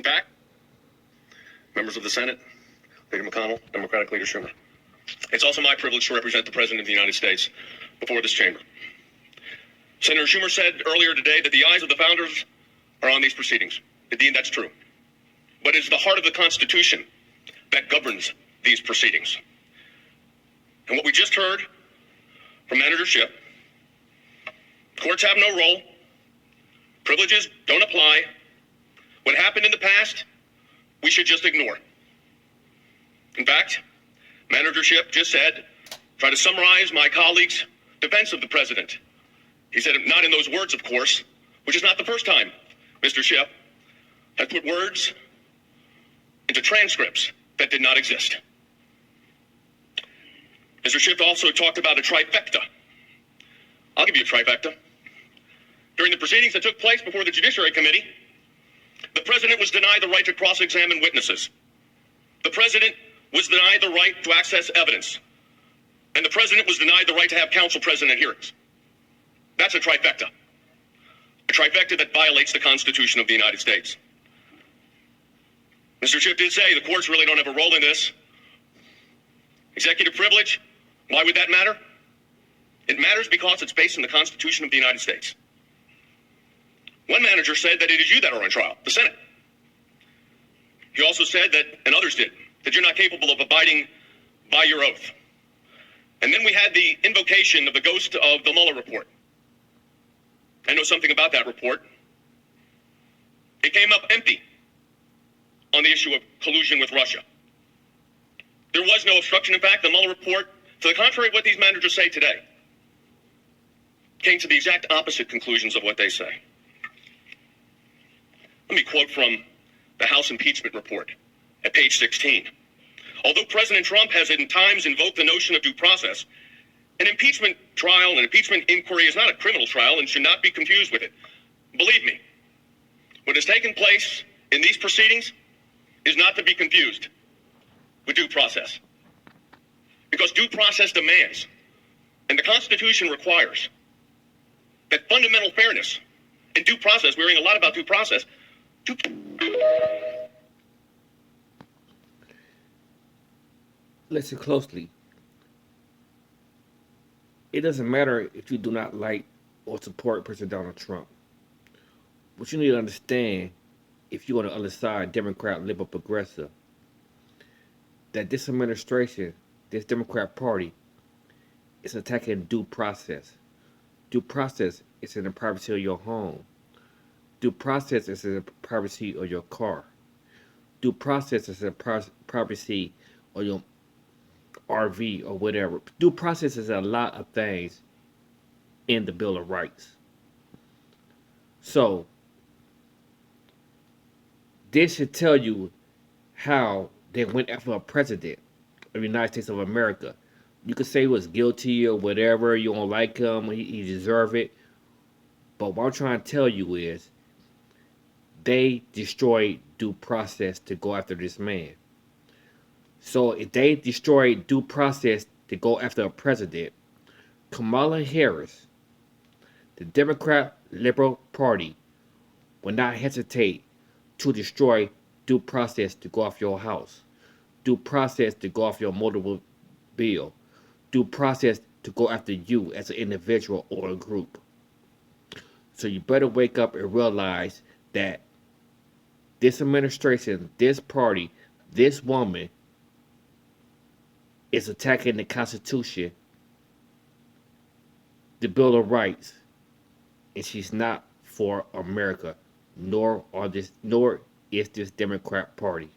fact, members of the Senate, Leader McConnell, Democratic Leader Schumer, it's also my privilege to represent the President of the United States before this chamber. Senator Schumer said earlier today that the eyes of the founders are on these proceedings. Indeed, that's true. But it's the heart of the Constitution that governs these proceedings. And what we just heard from Manager Schiff, courts have no role, privileges don't apply. What happened in the past, we should just ignore. In fact, Manager Schiff just said, try to summarize my colleague's defense of the president. He said it not in those words, of course, which is not the first time Mr. Schiff has put words into transcripts that did not exist. Mr. Schiff also talked about a trifecta. I'll give you a trifecta. During the proceedings that took place before the Judiciary Committee, the president was denied the right to cross-examine witnesses. The president was denied the right to access evidence. And the president was denied the right to have counsel present at hearings. That's a trifecta. A trifecta that violates the Constitution of the United States. Mr. Schiff did say the courts really don't have a role in this. Executive privilege, why would that matter? It matters because it's based on the Constitution of the United States. One manager said that it is you that are on trial, the Senate. He also said that, and others did, that you're not capable of abiding by your oath. And then we had the invocation of the ghost of the Mueller report. I know something about that report. It came up empty on the issue of collusion with Russia. There was no obstruction. In fact, the Mueller report, to the contrary of what these managers say today, came to the exact opposite conclusions of what they say. Let me quote from the House impeachment report at page 16. Although President Trump has in times invoked the notion of due process, an impeachment trial, an impeachment inquiry is not a criminal trial and should not be confused with it. Believe me, what has taken place in these proceedings is not to be confused with due process. Because due process demands, and the Constitution requires, that fundamental fairness and due process, we're hearing a lot about due process. Listen closely. It doesn't matter if you do not like or support President Donald Trump. What you need to understand, if you're on the other side, Democrat, liberal, progressive, that this administration, this Democrat Party, is attacking due process. Due process is in the privacy of your home. Due process is in the privacy of your car. Due process is in the privacy of your RV or whatever. Due process is a lot of things in the Bill of Rights. So, this should tell you how they went after a president of the United States of America. You could say he was guilty or whatever, you don't like him, he deserved it. But what I'm trying to tell you is, they destroyed due process to go after this man. So if they destroyed due process to go after a president, Kamala Harris, the Democrat Liberal Party, will not hesitate to destroy due process to go off your house, due process to go off your motormobile, due process to go after you as an individual or a group. So you better wake up and realize that this administration, this party, this woman is attacking the Constitution, the Bill of Rights, and she's not for America, nor is this Democrat Party.